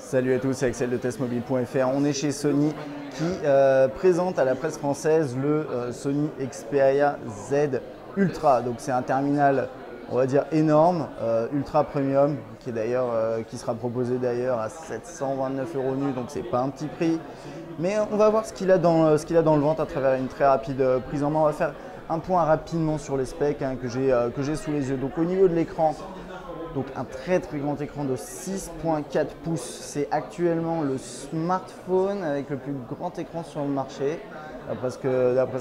Salut à tous, c'est Axel de testmobile.fr. On est chez Sony qui présente à la presse française le Sony Xperia Z Ultra. Donc c'est un terminal, on va dire énorme, ultra premium, qui est d'ailleurs qui sera proposé d'ailleurs à 729 € nu, donc c'est pas un petit prix. Mais on va voir ce qu'il a dans le ventre à travers une très rapide prise en main. On va faire un point rapidement sur les specs que j'ai sous les yeux. Donc au niveau de l'écran, donc un très grand écran de 6.4 pouces, c'est actuellement le smartphone avec le plus grand écran sur le marché, d'après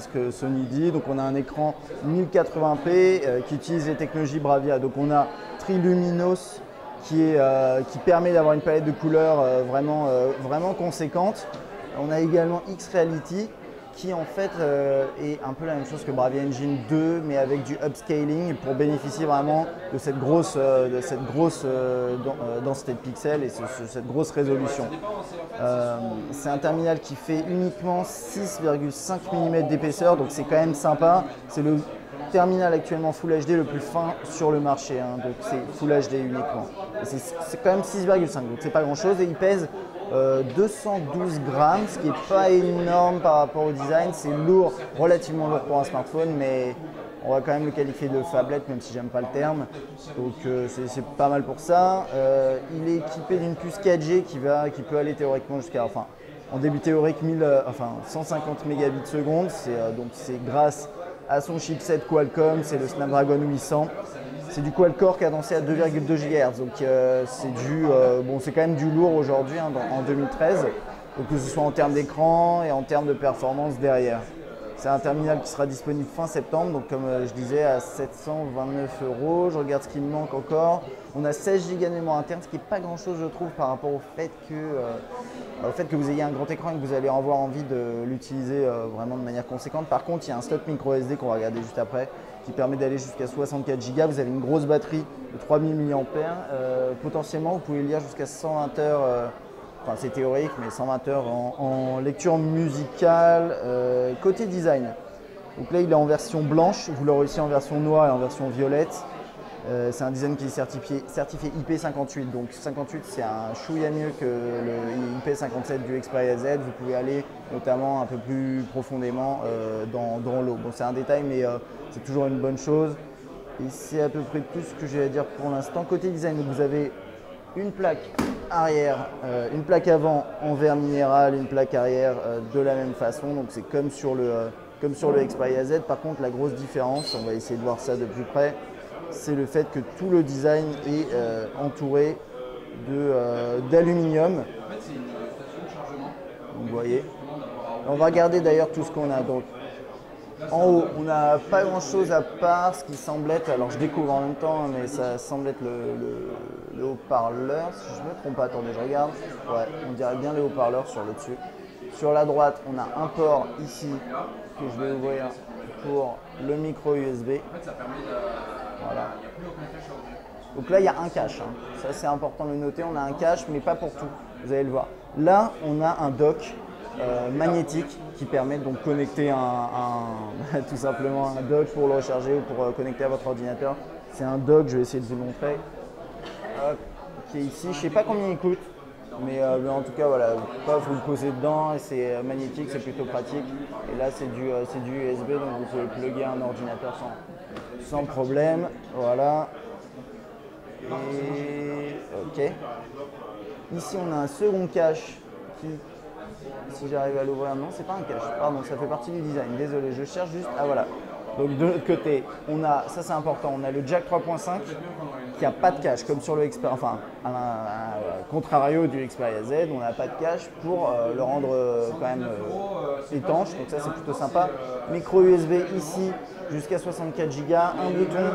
ce que Sony dit. Donc on a un écran 1080p qui utilise les technologies Bravia. Donc on a Triluminos qui permet d'avoir une palette de couleurs vraiment conséquente. On a également X-Reality qui en fait est un peu la même chose que Bravia Engine 2 mais avec du upscaling pour bénéficier vraiment de cette grosse densité de pixels et cette grosse résolution. C'est un terminal qui fait uniquement 6,5 mm d'épaisseur, donc c'est quand même sympa. C'est le terminal actuellement Full HD le plus fin sur le marché, donc c'est Full HD uniquement. C'est quand même 6,5, donc c'est pas grand chose, et il pèse 212 grammes, ce qui n'est pas énorme par rapport au design. C'est lourd, relativement lourd pour un smartphone, mais on va quand même le qualifier de phablette, même si j'aime pas le terme. Donc c'est pas mal pour ça. Il est équipé d'une puce 4G qui peut aller théoriquement jusqu'à, en débit théorique, 150 mégabits seconde. Donc c'est grâce à son chipset Qualcomm, c'est le Snapdragon 800. C'est du quad-core cadencé à 2,2 GHz, donc c'est quand même du lourd aujourd'hui en 2013, donc que ce soit en termes d'écran et en termes de performance derrière. C'est un terminal qui sera disponible fin septembre, donc comme je disais, à 729 €. Je regarde ce qui me manque encore. On a 16 Go de mémoire interne, ce qui n'est pas grand chose je trouve par rapport au fait que vous ayez un grand écran et que vous allez avoir envie de l'utiliser vraiment de manière conséquente. Par contre, il y a un slot micro SD qu'on va regarder juste après, qui permet d'aller jusqu'à 64 Go. Vous avez une grosse batterie de 3000 mAh. Potentiellement, vous pouvez lire jusqu'à 120 heures, c'est théorique, mais 120 heures en lecture musicale. Côté design, donc là il est en version blanche, vous l'aurez aussi en version noire et en version violette. C'est un design qui est certifié IP58, donc 58 c'est un chouïa mieux que le IP57 du Xperia Z. Vous pouvez aller notamment un peu plus profondément dans l'eau. Bon, c'est un détail, mais c'est toujours une bonne chose. Et c'est à peu près tout ce que j'ai à dire pour l'instant. Côté design, donc vous avez une plaque arrière, une plaque avant en verre minéral, une plaque arrière de la même façon. Donc c'est comme sur le Xperia Z. Par contre, la grosse différence, on va essayer de voir ça de plus près, c'est le fait que tout le design est entouré d'aluminium. Vous voyez. On va regarder d'ailleurs tout ce qu'on a. Donc, en haut, on n'a pas grand chose à part ce qui semble être, alors je découvre en même temps, mais ça semble être le haut-parleur. Si je ne me trompe pas, attendez, je regarde. Ouais, on dirait bien les haut-parleurs sur le dessus. Sur la droite, on a un port ici que je vais ouvrir pour le micro USB. Voilà. Donc là, il y a un cache. Ça, c'est important de le noter. On a un cache, mais pas pour tout. Vous allez le voir. Là, on a un dock magnétique qui permet donc de connecter tout simplement un dock pour le recharger ou pour connecter à votre ordinateur. C'est un dock, je vais essayer de vous le montrer, qui est ici. Je ne sais pas combien il coûte, mais en tout cas, voilà, vous le posez dedans et c'est magnétique, c'est plutôt pratique. Et là, c'est du USB, donc vous pouvez plugger un ordinateur sans problème. Voilà. Et ok. Ici, on a un second cache qui, si j'arrive à l'ouvrir, non, c'est pas un cache, pardon, ça fait partie du design. Désolé, je cherche juste. Ah voilà. Donc de l'autre côté, on a, ça c'est important, on a le jack 3.5 qui n'a pas de cache, comme sur le Xperia, contrario du Xperia Z, on n'a pas de cache pour le rendre quand même étanche, donc ça c'est plutôt sympa. Micro USB ici, jusqu'à 64 Go, un bouton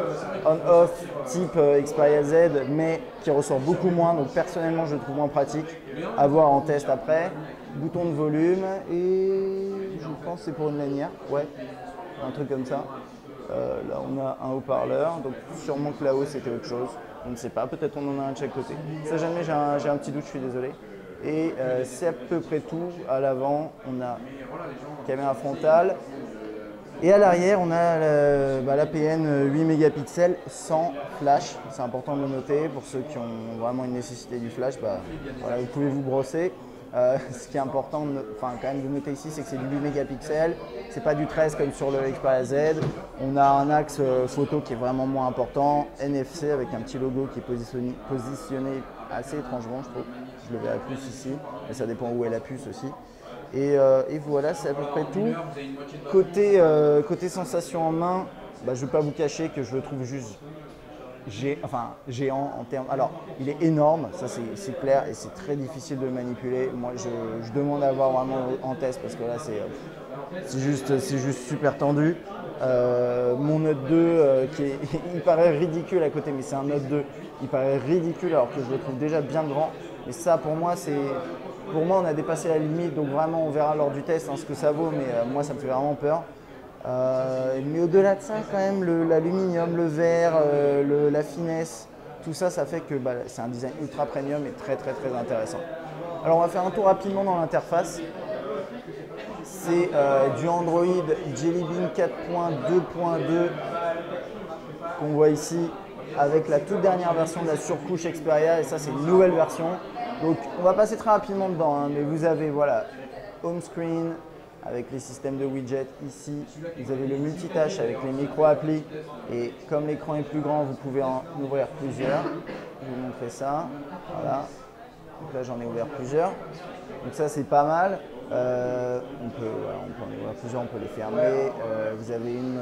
on-off type Xperia Z, mais qui ressort beaucoup moins, donc personnellement je le trouve moins pratique, à voir en test après. Bouton de volume et je pense que c'est pour une lanière, ouais. Un truc comme ça. Là, on a un haut-parleur, donc sûrement que là-haut c'était autre chose. On ne sait pas, peut-être on en a un de chaque côté. Ça, jamais j'ai un petit doute, je suis désolé. Et c'est à peu près tout. À l'avant, on a caméra frontale, Et à l'arrière, on a l'APN 8 mégapixels sans flash. C'est important de le noter. Pour ceux qui ont vraiment une nécessité du flash, voilà, vous pouvez vous brosser. Ce qui est important quand même de noter ici, c'est que c'est du 8 mégapixels. C'est pas du 13 comme sur le Xperia Z. On a un axe photo qui est vraiment moins important. NFC avec un petit logo qui est positionné assez étrangement, je trouve. Je le verrai plus ici, mais ça dépend où est la puce aussi. Et voilà, c'est à peu près tout. Côté sensation en main, je ne vais pas vous cacher que je le trouve juste géant en termes. Alors, il est énorme, ça c'est clair, et c'est très difficile de le manipuler. Moi, je demande à avoir vraiment en test parce que là, c'est juste super tendu. Mon Note 2, il paraît ridicule à côté, mais c'est un Note 2. Il paraît ridicule alors que je le trouve déjà bien grand. Et ça, pour moi, on a dépassé la limite. Donc vraiment, on verra lors du test ce que ça vaut, mais moi, ça me fait vraiment peur. Mais au-delà de ça, quand même, l'aluminium, le verre, la finesse, tout ça, ça fait que c'est un design ultra premium et très très très intéressant. Alors on va faire un tour rapidement dans l'interface. C'est du Android Jelly Bean 4.2.2 qu'on voit ici avec la toute dernière version de la surcouche Xperia, et ça c'est une nouvelle version. Donc on va passer très rapidement dedans, mais vous avez voilà, home screen avec les systèmes de widgets ici. Vous avez le multitâche avec les micro-applis, et comme l'écran est plus grand, vous pouvez en ouvrir plusieurs. Je vais vous montrer ça. Voilà. Donc là j'en ai ouvert plusieurs. Donc ça c'est pas mal. On peut en ouvrir plusieurs, on peut les fermer. Vous avez une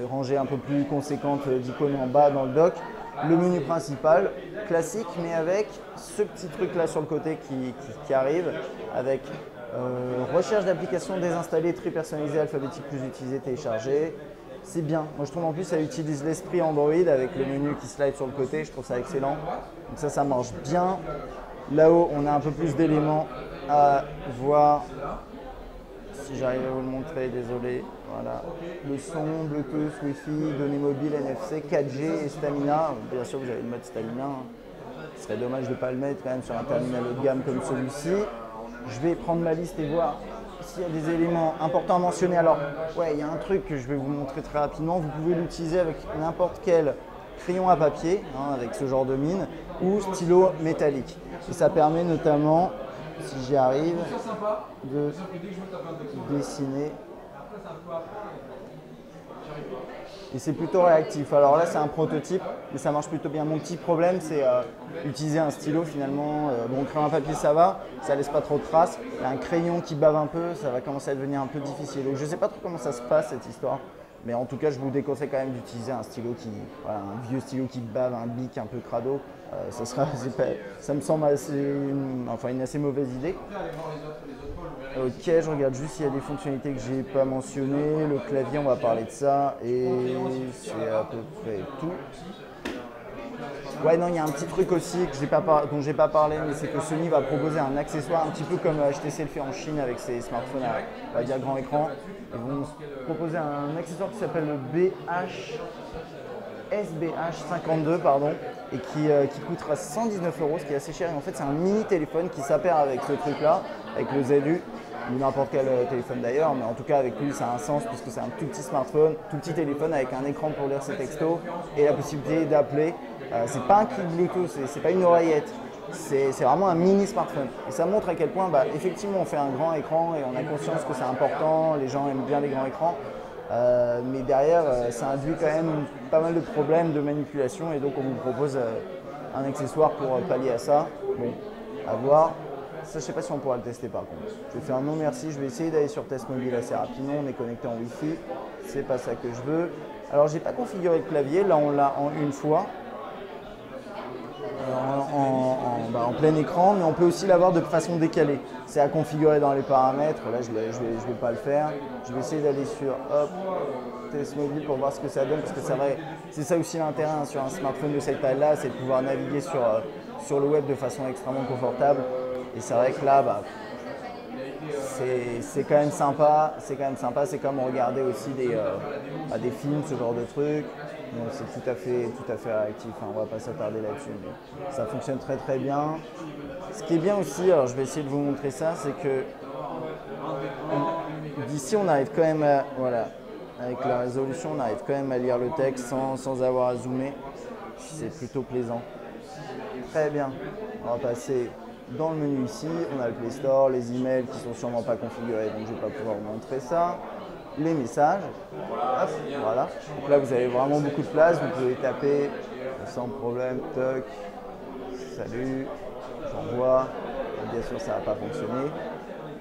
rangée un peu plus conséquente d'icônes en bas dans le dock. Le menu principal, classique, mais avec ce petit truc là sur le côté qui arrive, avec recherche d'applications désinstallées, tri personnalisé, alphabétique plus utilisé, téléchargé. C'est bien. Moi je trouve en plus ça utilise l'esprit Android avec le menu qui slide sur le côté, je trouve ça excellent. Donc ça marche bien. Là-haut, on a un peu plus d'éléments à voir. Si j'arrive à vous le montrer, désolé. Voilà. Le son, Bluetooth, Wi-Fi, données mobiles, NFC, 4G et Stamina. Bien sûr, vous avez le mode Stamina. Ce serait dommage de ne pas le mettre quand même sur un terminal haut de gamme comme celui-ci. Je vais prendre ma liste et voir s'il y a des éléments importants à mentionner. Alors, ouais, il y a un truc que je vais vous montrer très rapidement. Vous pouvez l'utiliser avec n'importe quel crayon à papier, avec ce genre de mine, ou stylo métallique. Et ça permet notamment, si j'y arrive, de dessiner. Et c'est plutôt réactif. Alors là, c'est un prototype, mais ça marche plutôt bien. Mon petit problème, c'est utiliser un stylo finalement. Bon, crayon à papier, ça va, ça laisse pas trop de traces. Il y a un crayon qui bave un peu, ça va commencer à devenir un peu difficile. Donc je ne sais pas trop comment ça se passe cette histoire. Mais en tout cas, je vous déconseille quand même d'utiliser un stylo un vieux stylo qui bave, un bic un peu crado. Ça me semble une assez mauvaise idée. Ok, je regarde juste s'il y a des fonctionnalités que j'ai pas mentionnées. Le clavier, on va parler de ça. Et c'est à peu près tout. Ouais, non, il y a un petit truc aussi dont j'ai pas parlé, mais c'est que Sony va proposer un accessoire un petit peu comme HTC le fait en Chine avec ses smartphones à grand écran. Ils vont proposer un accessoire qui s'appelle le SBH52, et qui coûtera 119 €, ce qui est assez cher. Et en fait, c'est un mini téléphone qui s'appaire avec ce truc-là, avec le ZU, ou n'importe quel téléphone d'ailleurs, mais en tout cas avec lui ça a un sens puisque c'est un tout petit smartphone, tout petit téléphone avec un écran pour lire ses textos et la possibilité d'appeler. C'est pas un kit Bluetooth, c'est pas une oreillette, c'est vraiment un mini smartphone. Et ça montre à quel point effectivement on fait un grand écran et on a conscience que c'est important, les gens aiment bien les grands écrans. Mais derrière, ça induit quand même pas mal de problèmes de manipulation et donc on vous propose un accessoire pour pallier à ça. Bon, à voir. Ça, je ne sais pas si on pourra le tester par contre. Je vais faire un non merci, je vais essayer d'aller sur Test Mobile assez rapidement. On est connecté en Wi-Fi, c'est pas ça que je veux. Alors, j'ai pas configuré le clavier, là on l'a en une fois. En plein écran, mais on peut aussi l'avoir de façon décalée. C'est à configurer dans les paramètres. Là, je vais pas le faire. Je vais essayer d'aller sur Test Mobile pour voir ce que ça donne, parce que c'est vrai, c'est ça aussi l'intérêt sur un smartphone de cette taille-là, c'est de pouvoir naviguer sur le web de façon extrêmement confortable. Et c'est vrai que là, c'est quand même sympa. C'est comme regarder aussi des films, ce genre de trucs. Donc c'est tout à fait réactif, on va pas s'attarder là-dessus, mais ça fonctionne très très bien. Ce qui est bien aussi, alors je vais essayer de vous montrer ça, c'est que d'ici on arrive quand même à, voilà, avec la résolution, on arrive quand même à lire le texte sans avoir à zoomer. C'est plutôt plaisant. Très bien, on va passer dans le menu ici. On a le Play Store, les emails qui sont sûrement pas configurés, donc je ne vais pas pouvoir vous montrer ça. Les messages, hop, voilà. Donc là, vous avez vraiment beaucoup de place. Vous pouvez taper sans problème, toc, salut, j'envoie. Bien sûr, ça ne va pas fonctionner.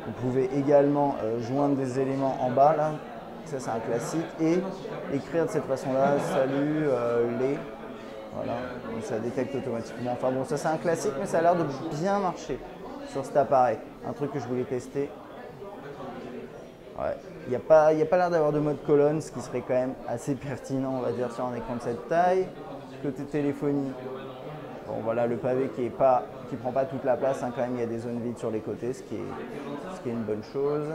Vous pouvez également joindre des éléments en bas, là. Ça, c'est un classique. Et écrire de cette façon-là, salut, les. Voilà, donc ça détecte automatiquement. Enfin bon, ça, c'est un classique, mais ça a l'air de bien marcher sur cet appareil. Un truc que je voulais tester. Ouais. Il n'y a pas l'air d'avoir de mode colonne, ce qui serait quand même assez pertinent, on va dire, sur un écran de cette taille. Côté téléphonie, bon voilà, le pavé qui prend pas toute la place, hein, quand même, il y a des zones vides sur les côtés, ce qui est une bonne chose.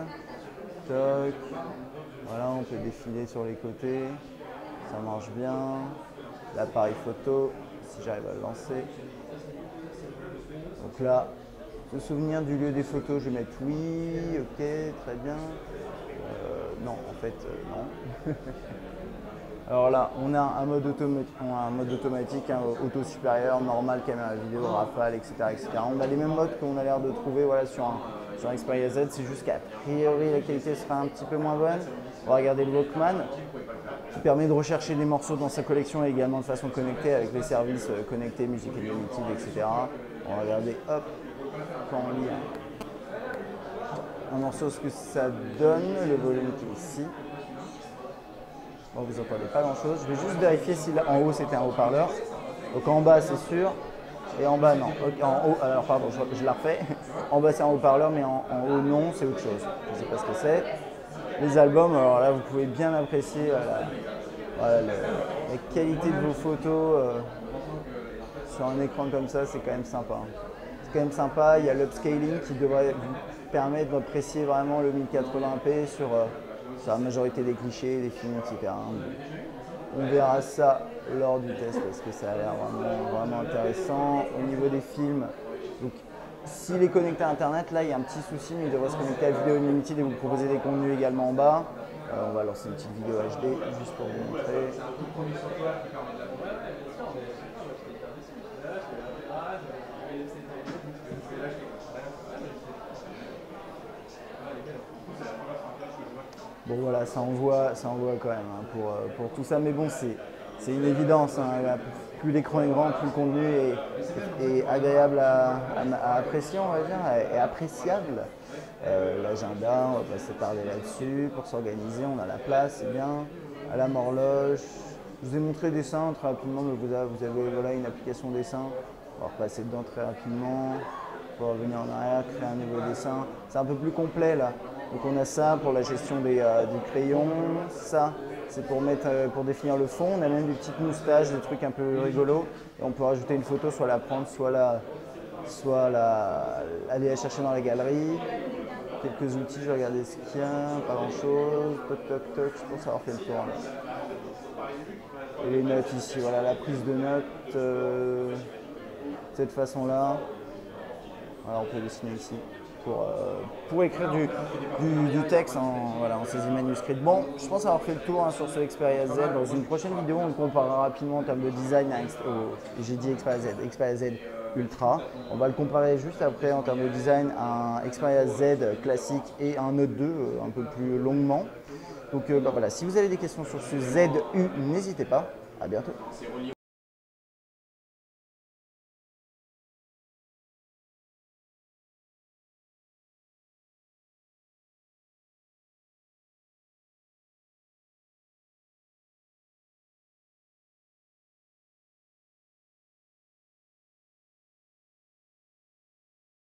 Toc. Voilà, on peut défiler sur les côtés, ça marche bien. L'appareil photo, si j'arrive à le lancer. Donc là, se souvenir du lieu des photos, je vais mettre oui, ok, très bien. Non, en fait, non. Alors là, on a un mode automatique, hein, auto supérieur, normal, caméra vidéo, rafale, etc., etc. On a les mêmes modes qu'on a l'air de trouver voilà, sur un Xperia Z. C'est juste qu'à priori, la qualité sera un petit peu moins bonne. On va regarder le Walkman, qui permet de rechercher des morceaux dans sa collection et également de façon connectée avec les services connectés, Music Unlimited, etc. On va regarder, hop, quand on lit un morceau, ce que ça donne, le volume qui est ici. Bon, vous n'entendez pas grand chose. Je vais juste vérifier si là, en haut c'était un haut-parleur. Donc en bas c'est sûr. Et en bas non. En haut, alors pardon, je la refais. En bas c'est un haut-parleur, mais en haut non, c'est autre chose. Je ne sais pas ce que c'est. Les albums, alors là vous pouvez bien apprécier la qualité de vos photos sur un écran comme ça, c'est quand même sympa. C'est quand même sympa. Il y a l'upscaling qui devrait vous permettre d'apprécier vraiment le 1080p sur la majorité des clichés, des films, etc. On verra ça lors du test parce que ça a l'air vraiment intéressant. Au niveau des films, donc s'il est connecté à Internet, là il y a un petit souci, mais il devrait se connecter à Vidéo Unlimited et vous proposer des contenus également en bas. On va lancer une petite vidéo HD juste pour vous montrer. Bon voilà, ça envoie quand même hein, pour tout ça, mais bon c'est une évidence, hein. Plus l'écran est grand, plus le contenu est agréable à apprécier, on va dire, et appréciable. L'agenda, on va pas s'attarder là-dessus, pour s'organiser, on a la place, c'est bien. Alarme horloge, je vous ai montré dessin très rapidement, mais vous avez voilà, une application dessin, on va repasser dedans très rapidement, pour revenir en arrière, créer un nouveau dessin, c'est un peu plus complet là. Donc on a ça pour la gestion du crayon, ça c'est pour définir le fond, on a même des petites moustaches, des trucs un peu rigolos, et on peut rajouter une photo, soit la prendre, soit aller la chercher dans la galerie. Quelques outils, je vais regarder ce qu'il y a, pas grand chose, toc toc toc, je pense avoir fait le tour là. Et les notes ici, voilà la prise de notes, de cette façon là, voilà, on peut dessiner ici. Pour écrire du texte en saisie manuscrite. Bon, je pense avoir fait le tour hein, sur ce Xperia Z. Dans une prochaine vidéo, on le comparera rapidement en termes de design j'ai dit Xperia Z Ultra. On va le comparer juste après en termes de design à un Xperia Z classique et un Note 2 un peu plus longuement. Donc voilà, si vous avez des questions sur ce ZU, n'hésitez pas. À bientôt.